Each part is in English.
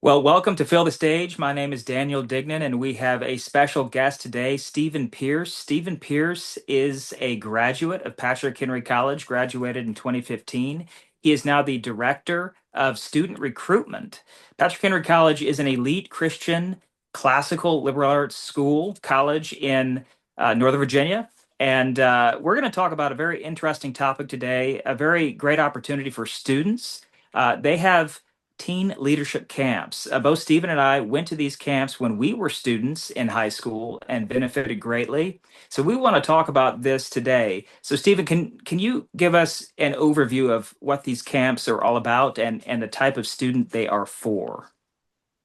Well, welcome to Fill the Stage. My name is Daniel Dignan, and we have a special guest today, Stephen Pierce. Stephen Pierce is a graduate of Patrick Henry College, graduated in 2015. He is now the director of student recruitment. Patrick Henry College is an elite Christian classical liberal arts school college in Northern Virginia. And we're going to talk about a very interesting topic today, a very great opportunity for students. They have teen leadership camps. Both Stephen and I went to these camps when we were students in high school and benefited greatly. So we want to talk about this today. So Stephen, can you give us an overview of what these camps are all about and the type of student they are for?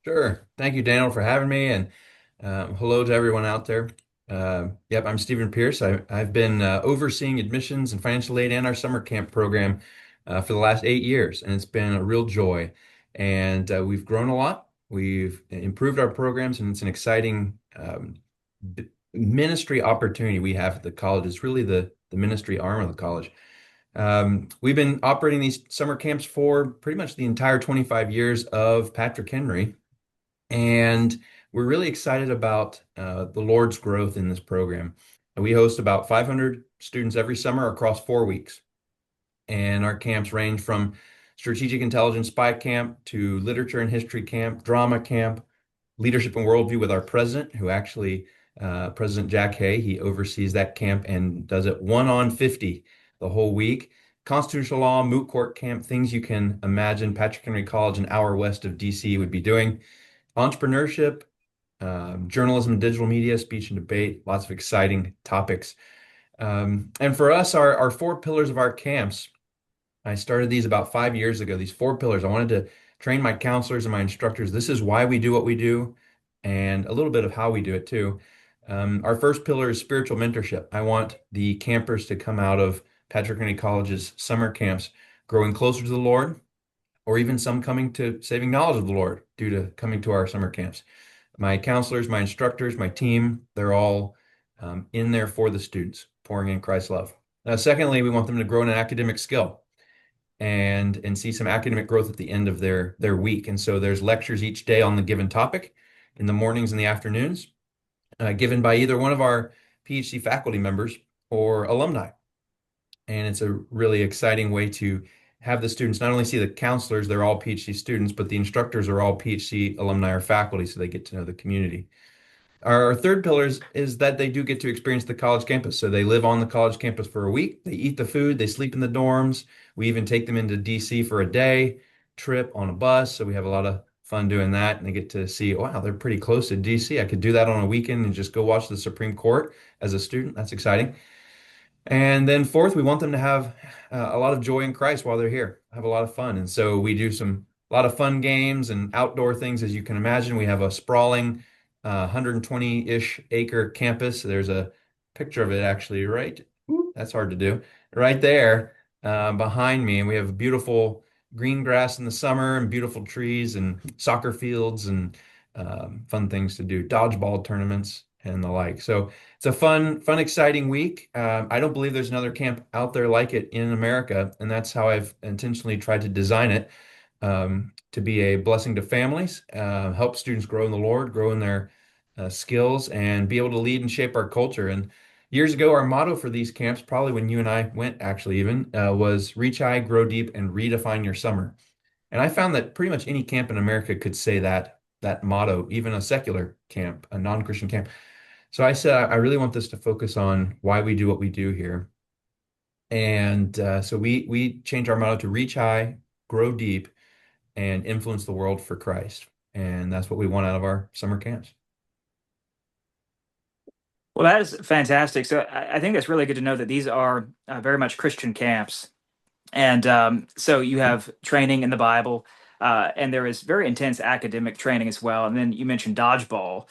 Sure. Thank you, Daniel, for having me, and hello to everyone out there. Yep, I'm Stephen Pierce. I've been overseeing admissions and financial aid and our summer camp program for the last 8 years, and it's been a real joy. And we've grown a lot. We've improved our programs, and it's an exciting ministry opportunity we have at the college. It's really the ministry arm of the college. We've been operating these summer camps for pretty much the entire 25 years of Patrick Henry. And we're really excited about the Lord's growth in this program. We host about 500 students every summer across 4 weeks. And our camps range from strategic intelligence spy camp to literature and history camp, drama camp, leadership and worldview with our president, who actually, President Jack Hay, he oversees that camp and does it 1 on 50 the whole week. Constitutional law, Moot Court camp, things you can imagine Patrick Henry College, an hour west of DC, would be doing. Entrepreneurship, journalism and digital media, speech and debate, lots of exciting topics. And for us, our four pillars of our camps, I started these about 5 years ago. These four pillars, I wanted to train my counselors and my instructors. This is why we do what we do, and a little bit of how we do it too. Our first pillar is spiritual mentorship. I want the campers to come out of Patrick Henry College's summer camps growing closer to the Lord, or even some coming to saving knowledge of the Lord due to coming to our summer camps. My counselors, my instructors, my team, they're all in there for the students, pouring in Christ's love. Secondly, we want them to grow in an academic skill and see some academic growth at the end of their week. And so there's lectures each day on the given topic in the mornings and the afternoons, given by either one of our PhD faculty members or alumni. And it's a really exciting way to have the students not only see the counselors, they're all PhD students, but the instructors are all PhD alumni or faculty, so they get to know the community. Our third pillar is that they do get to experience the college campus. So they live on the college campus for a week. They eat the food, they sleep in the dorms. We even take them into DC for a day trip on a bus. So we have a lot of fun doing that. And they get to see, wow, they're pretty close to DC. I could do that on a weekend and just go watch the Supreme Court as a student. That's exciting. And then fourth, we want them to have a lot of joy in Christ while they're here, have a lot of fun. And so we do a lot of fun games and outdoor things, as you can imagine. We have a sprawling 120-ish acre campus. There's a picture of it actually, right? Ooh, that's hard to do. Right there behind me. And we have beautiful green grass in the summer and beautiful trees and soccer fields and fun things to do, dodgeball tournaments and the like. So it's a fun, exciting week. I don't believe there's another camp out there like it in America, and that's how I've intentionally tried to design it to be a blessing to families, help students grow in the Lord, grow in their skills, and be able to lead and shape our culture. And years ago, our motto for these camps, probably when you and I went, actually, even was reach high, grow deep, and redefine your summer. And I found that pretty much any camp in America could say that motto, even a secular camp, a non-Christian camp. So I said, I really want this to focus on why we do what we do here. And so we changed our motto to reach high, grow deep, and influence the world for Christ. And that's what we want out of our summer camps. Well, that is fantastic. So I think that's really good to know that these are very much Christian camps. And so you have training in the Bible, and there is very intense academic training as well. And then you mentioned dodgeball.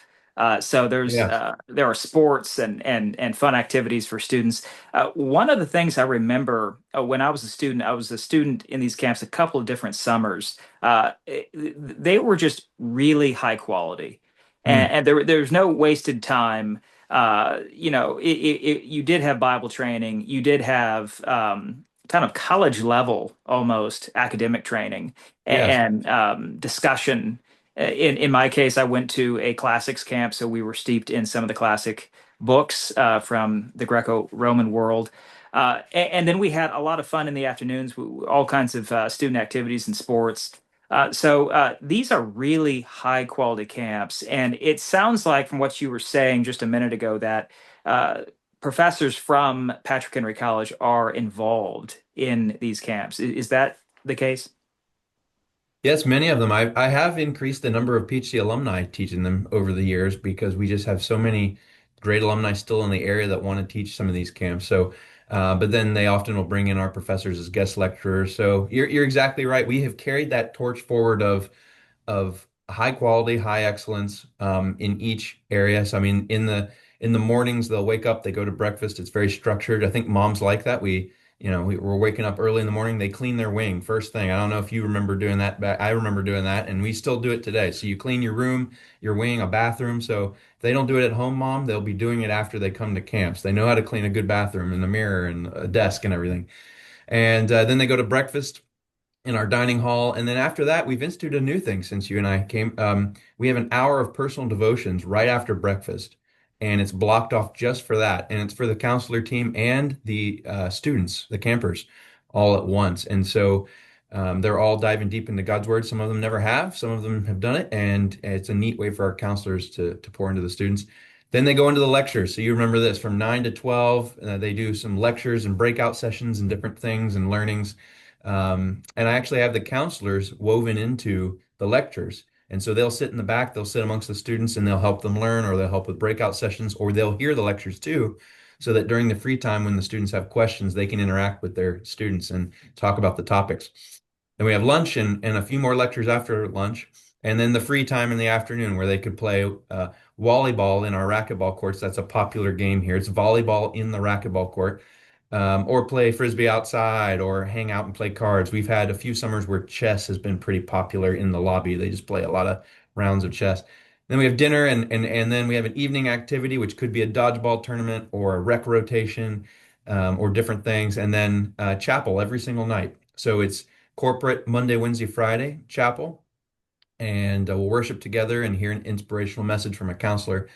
So Yes. there are sports and fun activities for students. One of the things I remember when I was a student in these camps a couple of different summers. They were just really high quality, Hmm. and there's no wasted time. You did have Bible training. You did have kind of college level almost academic training Yes. and discussion. in my case, I went to a classics camp, so we were steeped in some of the classic books from the Greco-Roman world. And then we had a lot of fun in the afternoons, all kinds of student activities and sports. So these are really high quality camps, and it sounds like from what you were saying just a minute ago that uh, professors from Patrick Henry College are involved in these camps. Is that the case? Yes, many of them. I have increased the number of PhD alumni teaching them over the years because we just have so many great alumni still in the area that want to teach some of these camps. So, but then they often will bring in our professors as guest lecturers. So you're exactly right. We have carried that torch forward of high quality, high excellence in each area. So I mean, in the mornings they'll wake up, they go to breakfast. It's very structured. I think moms like that. We're waking up early in the morning. They clean their wing first thing. I don't know if you remember doing that, but I remember doing that, and we still do it today. So you clean your room, your wing, a bathroom. So if they don't do it at home, mom, they'll be doing it after they come to camps. They know how to clean a good bathroom and a mirror and a desk and everything. And then they go to breakfast in our dining hall. And then after that, we've instituted a new thing since you and I came. We have an hour of personal devotions right after breakfast, and it's blocked off just for that. And it's for the counselor team and the students, the campers, all at once. And so they're all diving deep into God's word. Some of them never have, some of them have done it, and it's a neat way for our counselors to pour into the students. Then they go into the lectures. So you remember this from 9 to 12. They do some lectures and breakout sessions and different things and learnings. And I actually have the counselors woven into the lectures. And so they'll sit in the back, they'll sit amongst the students and they'll help them learn, or they'll help with breakout sessions, or they'll hear the lectures too, so that during the free time when the students have questions, they can interact with their students and talk about the topics. Then we have lunch and a few more lectures after lunch, and then the free time in the afternoon where they could play volleyball in our racquetball courts. That's a popular game here. It's volleyball in the racquetball court, or play frisbee outside, or hang out and play cards. We've had a few summers where chess has been pretty popular in the lobby. They just play a lot of rounds of chess. Then we have dinner, and then we have an evening activity, which could be a dodgeball tournament or a rec rotation, or different things. And then chapel every single night. So it's corporate Monday, Wednesday, Friday chapel, and we'll worship together and hear an inspirational message from a counselor,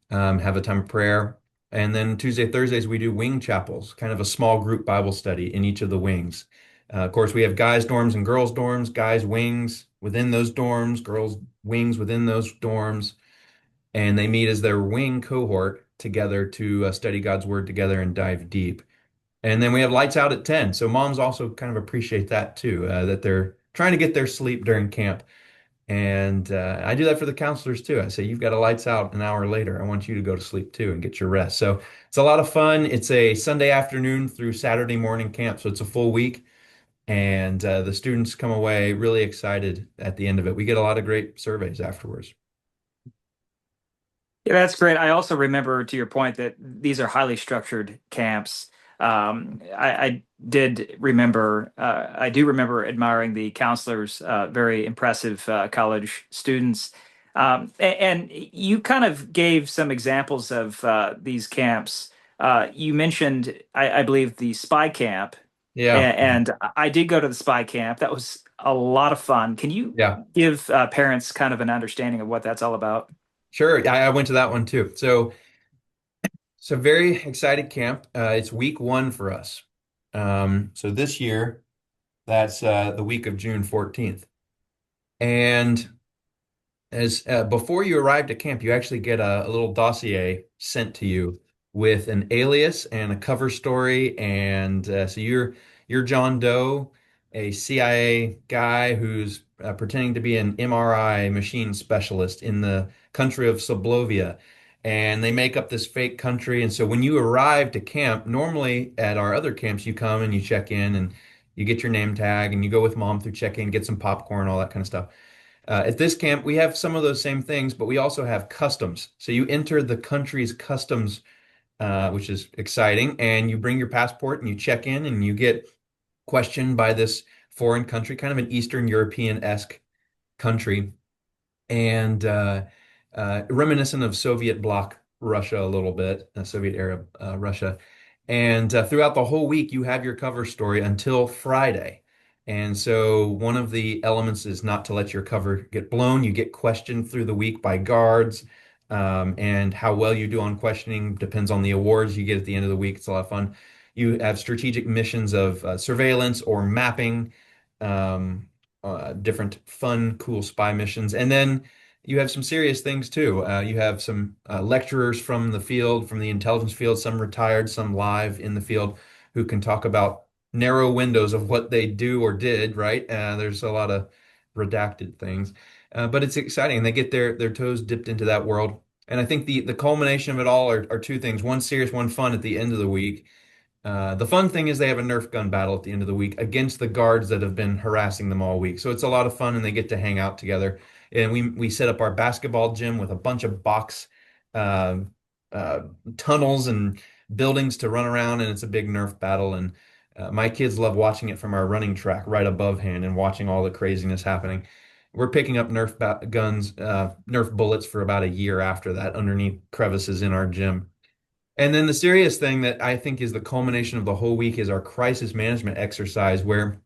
have a time of prayer. And then Tuesday, Thursdays, we do wing chapels, kind of a small group Bible study in each of the wings. Of course, we have guys' dorms and girls' dorms, guys' wings within those dorms, girls' wings within those dorms, and they meet as their wing cohort together to study God's word together and dive deep. And then we have lights out at 10. So moms also kind of appreciate that too, that they're trying to get their sleep during camp. And I do that for the counselors too. I say, you've got a lights out an hour later. I want you to go to sleep too and get your rest. So it's a lot of fun. It's a Sunday afternoon through Saturday morning camp. So it's a full week. And the students come away really excited at the end of it. We get a lot of great surveys afterwards. Yeah, that's great. I also remember, to your point, that these are highly structured camps. I did remember, I do remember admiring the counselors, very impressive college students. And you kind of gave some examples of these camps. You mentioned, I believe, the spy camp, Yeah. and I did go to the spy camp. That was a lot of fun. Can you Yeah. give parents kind of an understanding of what that's all about? Sure. I went to that one too. So it's a very excited camp. It's week one for us. So this year, that's the week of June 14th. And as before you arrived at camp, you actually get a little dossier sent to you with an alias and a cover story. And so you're John Doe, a CIA guy who's pretending to be an MRI machine specialist in the country of Sublovia. And they make up this fake country. And so when you arrive to camp, normally at our other camps, you come and you check in and you get your name tag and you go with mom through check-in, get some popcorn, all that kind of stuff. At this camp, we have some of those same things, but we also have customs. So you enter the country's customs, which is exciting, and you bring your passport and you check in and you get questioned by this foreign country, kind of an Eastern European-esque country, and reminiscent of Soviet bloc Russia a little bit, Soviet era Russia. And throughout the whole week, you have your cover story until Friday. And so one of the elements is not to let your cover get blown. You get questioned through the week by guards, and how well you do on questioning depends on the awards you get at the end of the week. It's a lot of fun. You have strategic missions of surveillance or mapping, um, different fun, cool spy missions. And then you have some serious things too. You have some lecturers from the field, from the intelligence field, some retired, some live in the field, who can talk about narrow windows of what they do or did, right? There's a lot of redacted things, but it's exciting. They get their toes dipped into that world. And I think the culmination of it all are two things: one serious, one fun at the end of the week. The fun thing is they have a Nerf gun battle at the end of the week against the guards that have been harassing them all week. So it's a lot of fun, and they get to hang out together. And we set up our basketball gym with a bunch of box uh, uh, tunnels and buildings to run around, and it's a big Nerf battle. And my kids love watching it from our running track right above hand and watching all the craziness happening. We're picking up guns, Nerf bullets for about a year after that underneath crevices in our gym. And then the serious thing that I think is the culmination of the whole week is our crisis management exercise, where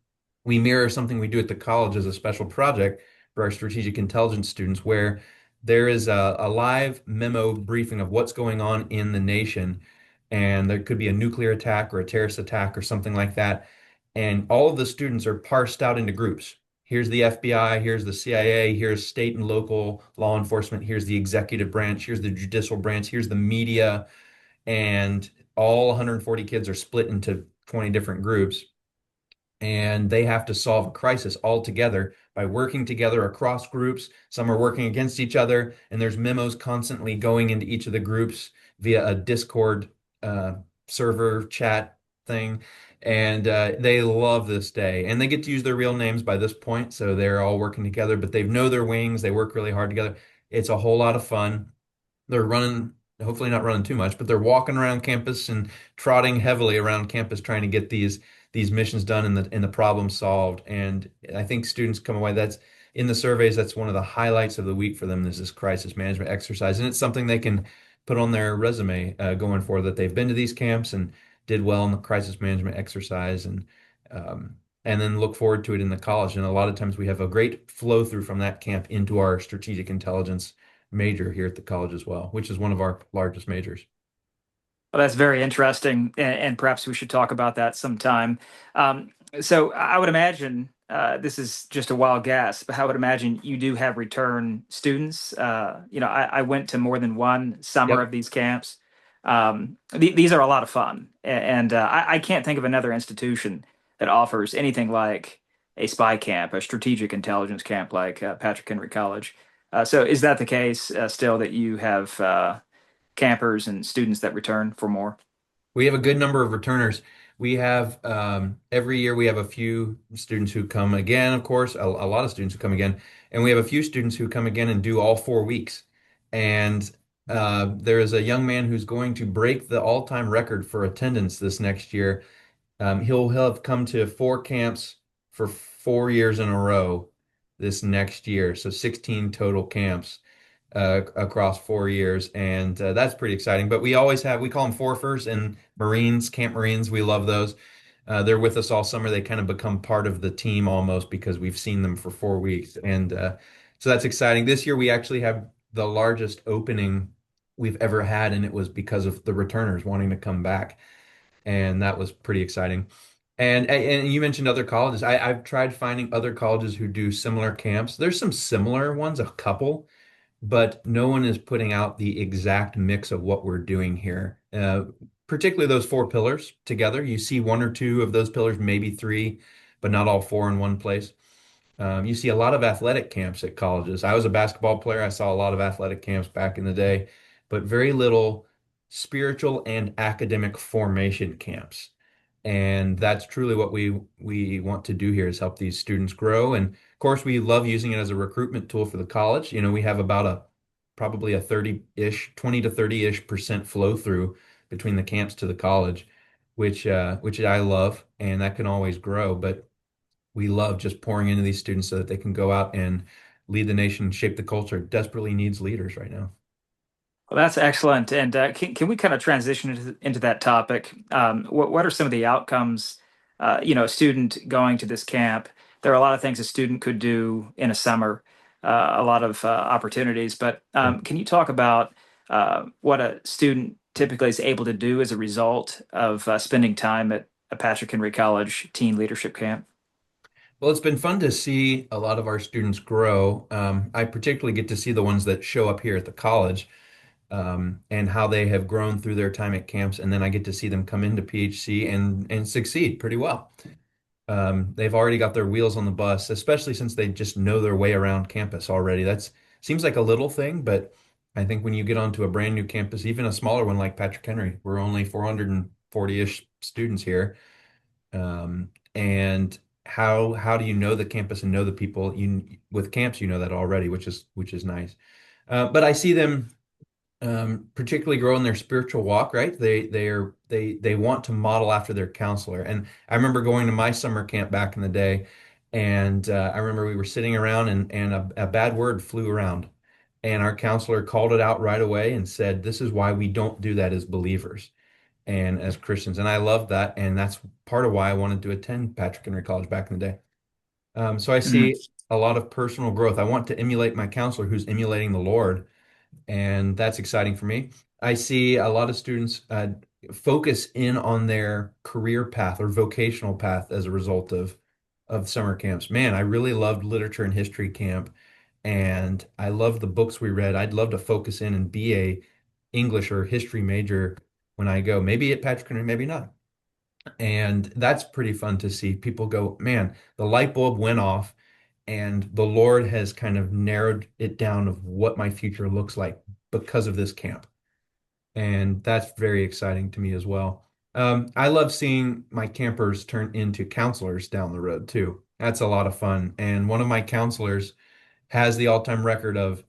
we mirror something we do at the college as a special project for our strategic intelligence students, where there is a live memo briefing of what's going on in the nation. And there could be a nuclear attack or a terrorist attack or something like that. And all of the students are parsed out into groups. Here's the FBI, here's the CIA, here's state and local law enforcement, here's the executive branch, here's the judicial branch, here's the media, and all 140 kids are split into 20 different groups, and they have to solve a crisis all together by working together across groups. Some are working against each other, and there's memos constantly going into each of the groups via a Discord uh, server chat thing. And they love this day, and they get to use their real names by this point, so they're all working together, but they know their wings. They work really hard together. It's a whole lot of fun. They're running, hopefully not running too much, but they're walking around campus and trotting heavily around campus trying to get these missions done and the problem solved. And I think students come away, that's in the surveys, that's one of the highlights of the week for them, is this crisis management exercise. And it's something they can put on their resume going forward, that they've been to these camps and did well in the crisis management exercise, and then look forward to it in the college. And a lot of times we have a great flow through from that camp into our strategic intelligence major here at the college as well, which is one of our largest majors. Well, that's very interesting, and perhaps we should talk about that sometime. So I would imagine this is just a wild guess, but I would imagine you do have return students. I went to more than one summer Yep. of these camps. These are a lot of fun, and I can't think of another institution that offers anything like a spy camp, a strategic intelligence camp like Patrick Henry College. So is that the case still that you have campers and students that return for more? We have a good number of returners. We have every year we have a few students who come again, of course, a lot of students who come again, and we have a few students who come again and do all 4 weeks. And there is a young man who's going to break the all-time record for attendance this next year. He'll have come to 4 camps for 4 years in a row this next year, so 16 total camps across 4 years, and that's pretty exciting. But we call them forfers and Marines, Camp Marines. We love those. They're with us all summer. They kind of become part of the team almost because we've seen them for 4 weeks, and so that's exciting. This year we actually have the largest opening we've ever had, and it was because of the returners wanting to come back, and that was pretty exciting. And you mentioned other colleges. I've tried finding other colleges who do similar camps. There's some similar ones, a couple, but no one is putting out the exact mix of what we're doing here. Particularly those 4 pillars together. You see one or two of those pillars, maybe three, but not all four in one place. You see a lot of athletic camps at colleges. I was a basketball player. I saw a lot of athletic camps back in the day, but very little spiritual and academic formation camps. And that's truly what we want to do here, is help these students grow. And of course, we love using it as a recruitment tool for the college. We have about a probably a 30-ish, 20 to 30-ish% flow through between the camps to the college, which I love, and that can always grow. But we love just pouring into these students so that they can go out and lead the nation, shape the culture. It desperately needs leaders right now. Well, that's excellent. And can we kind of transition into that topic? What are some of the outcomes, a student going to this camp? there are a lot of things a student could do in a summer, a lot of opportunities. But Sure. can you talk about what a student typically is able to do as a result of spending time at a Patrick Henry College teen leadership camp? Well, it's been fun to see a lot of our students grow. I particularly get to see the ones that show up here at the college, and how they have grown through their time at camps, and then I get to see them come into PHC and succeed pretty well. They've already got their wheels on the bus, especially since they just know their way around campus already. That's seems like a little thing, but I think when you get onto a brand new campus, even a smaller one like Patrick Henry, we're only 440-ish students here. And how do you know the campus and know the people? You with camps, you know that already, which is nice. But I see them particularly grow in their spiritual walk, right? They want to model after their counselor. And I remember going to my summer camp back in the day, and I remember we were sitting around, and a bad word flew around, and our counselor called it out right away and said, "This is why we don't do that as believers and as Christians." And I loved that, and that's part of why I wanted to attend Patrick Henry College back in the day. So I Mhm. see a lot of personal growth. I want to emulate my counselor who's emulating the Lord, and that's exciting for me. I see a lot of students focus in on their career path or vocational path as a result of summer camps. Man, I really loved literature and history camp, and I loved the books we read. I'd love to focus in and be a English or history major when I go. Maybe at Patrick Henry, maybe not. And that's pretty fun to see people go, man, the light bulb went off and the Lord has kind of narrowed it down of what my future looks like because of this camp. And that's very exciting to me as well. I love seeing my campers turn into counselors down the road too. That's a lot of fun. And one of my counselors has the all-time record of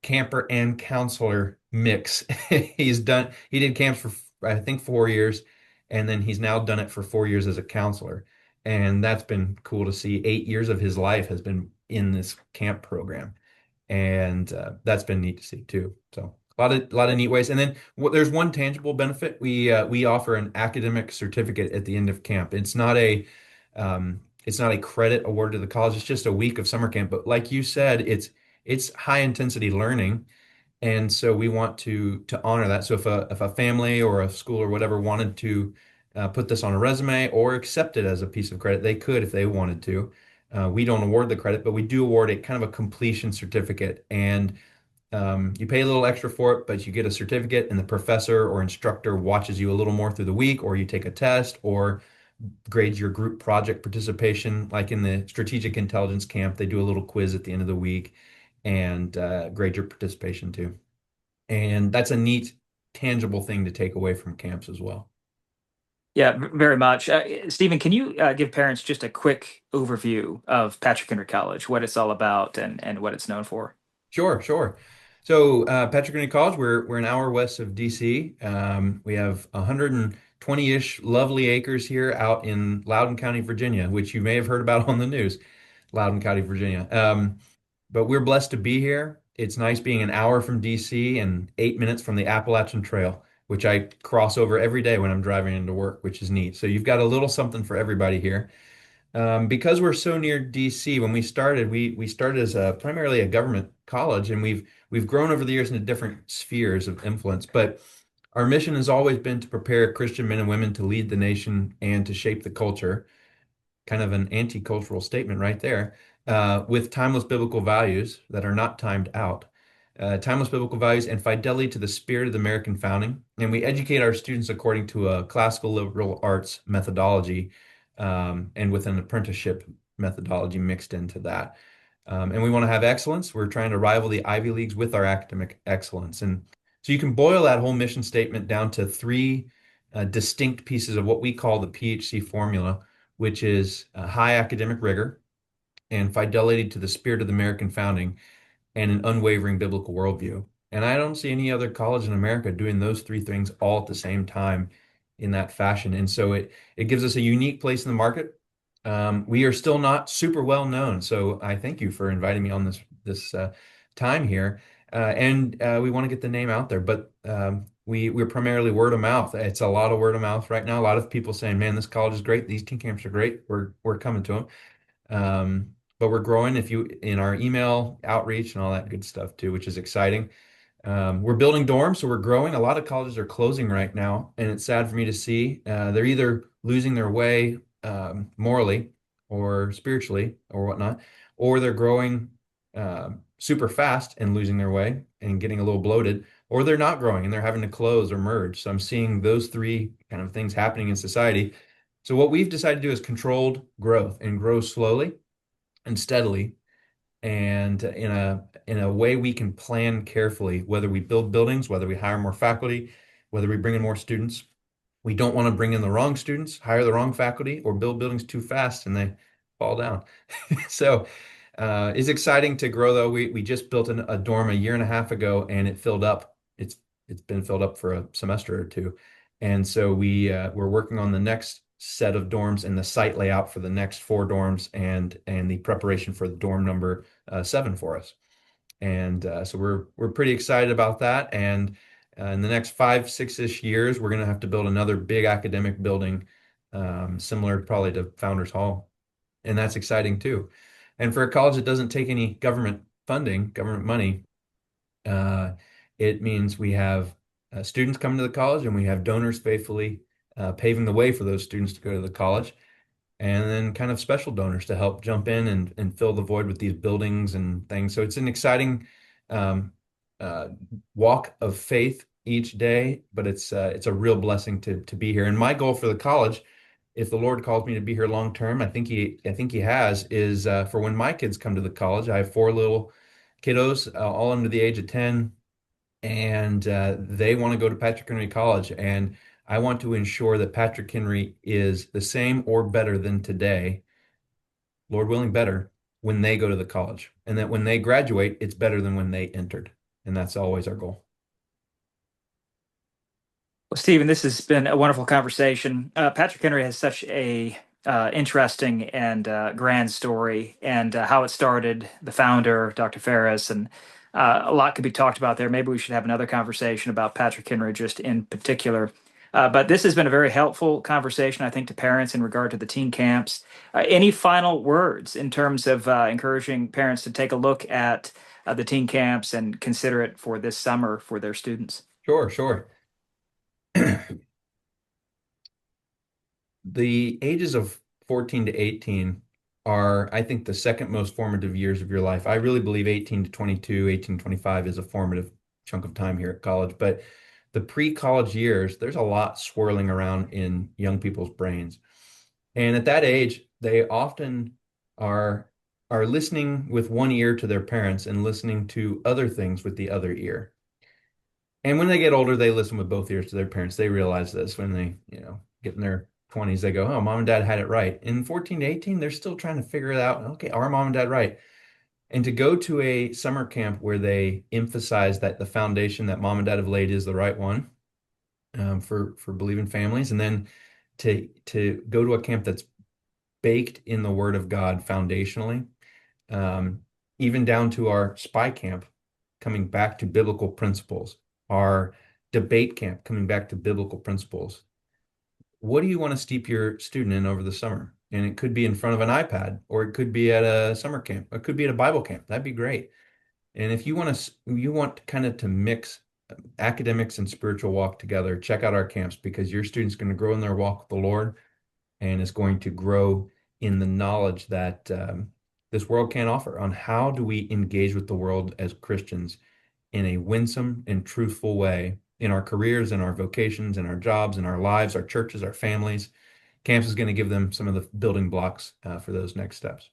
camper and counselor mix. He did camps for I think 4 years, and then he's now done it for 4 years as a counselor. And that's been cool to see. 8 years of his life has been in this camp program. And that's been neat to see too. So a lot of neat ways. And then there's one tangible benefit. We offer an academic certificate at the end of camp. It's not a credit awarded to the college. It's just a week of summer camp. But like you said, it's high intensity learning, and so we want to honor that. So if a family or a school or whatever wanted to put this on a resume or accept it as a piece of credit, they could if they wanted to. We don't award the credit, but we do award a kind of a completion certificate, and you pay a little extra for it, but you get a certificate, and the professor or instructor watches you a little more through the week, or you take a test, or grades your group project participation. Like in the strategic intelligence camp, they do a little quiz at the end of the week and grade your participation too. And that's a neat, tangible thing to take away from camps as well. Yeah, very much. Stephen, can you give parents just a quick overview of Patrick Henry College, what it's all about and what it's known for? Sure, sure. So Patrick Henry College, we're an hour west of DC. We have 120-ish lovely acres here out in Loudoun County, Virginia, which you may have heard about on the news, Loudoun County, Virginia. But we're blessed to be here. It's nice being an hour from DC and 8 minutes from the Appalachian Trail, which I cross over every day when I'm driving into work, which is neat. So you've got a little something for everybody here. Because we're so near DC, when we started as primarily a government college, and we've grown over the years into different spheres of influence. But our mission has always been to prepare Christian men and women to lead the nation and to shape the culture. Kind of an anti-cultural statement right there, with timeless biblical values that are not timed out. Timeless biblical values and fidelity to the spirit of the American founding. And we educate our students according to a classical liberal arts methodology, and with an apprenticeship methodology mixed into that. And we want to have excellence. We're trying to rival the Ivy Leagues with our academic excellence. And so you can boil that whole mission statement down to three distinct pieces of what we call the PHC formula, which is high academic rigor and fidelity to the spirit of the American founding and an unwavering biblical worldview. And I don't see any other college in America doing those three things all at the same time in that fashion. And so it gives us a unique place in the market. We are still not super well known, so I thank you for inviting me on this time here. And we want to get the name out there, but we're primarily word of mouth. It's a lot of word of mouth right now. A lot of people saying, "Man, this college is great. These teen camps are great. We're coming to them." But we're growing if you in our email outreach and all that good stuff too, which is exciting. We're building dorms, so we're growing. A lot of colleges are closing right now, and it's sad for me to see. They're either losing their way morally or spiritually or whatnot, or they're growing super fast and losing their way and getting a little bloated, or they're not growing and they're having to close or merge. So I'm seeing those three kind of things happening in society. So what we've decided to do is controlled growth and grow slowly and steadily and in a way we can plan carefully, whether we build buildings, whether we hire more faculty, whether we bring in more students. We don't want to bring in the wrong students, hire the wrong faculty, or build buildings too fast and they fall down. So it's exciting to grow though. We just built a dorm a year and a half ago and it filled up. It's been filled up for a semester or two. And so we're working on the next set of dorms and the site layout for the next four dorms and the preparation for the dorm number seven for us. And so we're pretty excited about that. And in the next 5, 6-ish years, we're going to have to build another big academic building, similar probably to Founders Hall, and that's exciting too. And for a college that doesn't take any government funding, government money, uh, it means we have students coming to the college, and we have donors faithfully paving the way for those students to go to the college and then kind of special donors to help jump in and fill the void with these buildings and things. So it's an exciting um, uh, walk of faith each day, but it's a real blessing to be here. And my goal for the college, if the Lord calls me to be here long term, I think he has, is for when my kids come to the college. I have four little kiddos, all under the age of 10, and they want to go to Patrick Henry College. And I want to ensure that Patrick Henry is the same or better than today, Lord willing, better when they go to the college. And that when they graduate, it's better than when they entered. And that's always our goal. Well, Stephen, this has been a wonderful conversation. Patrick Henry has such a interesting and grand story, and how it started, the founder, Dr. Ferris, and a lot could be talked about there. Maybe we should have another conversation about Patrick Henry just in particular. But this has been a very helpful conversation, I think, to parents in regard to the teen camps. Any final words in terms of encouraging parents to take a look at the teen camps and consider it for this summer for their students? Sure, sure. The ages of 14 to 18 are, I think, the second most formative years of your life. I really believe 18 to 22, 18 to 25 is a formative chunk of time here at college. But the pre-college years, there's a lot swirling around in young people's brains. And at that age, they often are are listening with one ear to their parents and listening to other things with the other ear. And when they get older, they listen with both ears to their parents. They realize this when they, get in their 20s, they go, "Oh, mom and dad had it right." In 14 to 18, they're still trying to figure it out. Okay, are mom and dad right? And to go to a summer camp where they emphasize that the foundation that mom and dad have laid is the right one, for believing families, and then to go to a camp that's baked in the Word of God foundationally, um, even down to our spy camp, coming back to biblical principles, our debate camp, coming back to biblical principles. What do you want to steep your student in over the summer? And it could be in front of an iPad, or it could be at a summer camp, or it could be at a Bible camp. That'd be great. And if you want kind of to mix academics and spiritual walk together, check out our camps because your student's going to grow in their walk with the Lord and is going to grow in the knowledge that this world can't offer on how do we engage with the world as Christians in a winsome and truthful way in our careers, in our vocations, in our jobs, in our lives, our churches, our families. Camps is going to give them some of the building blocks for those next steps.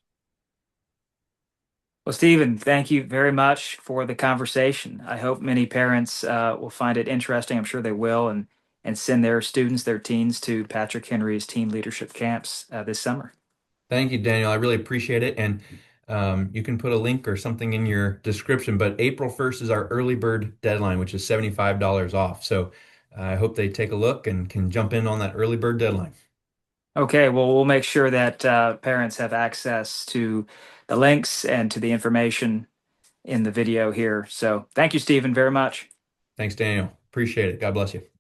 Well, Stephen, thank you very much for the conversation. I hope many parents will find it interesting. I'm sure they will, and send their students, their teens, to Patrick Henry's teen leadership camps this summer. Thank you, Daniel. I really appreciate it. And you can put a link or something in your description, but April 1st is our early bird deadline, which is $75 off. So I hope they take a look and can jump in on that early bird deadline. Okay, well, we'll make sure that parents have access to the links and to the information in the video here. So thank you, Stephen, very much. Thanks, Daniel. Appreciate it. God bless you.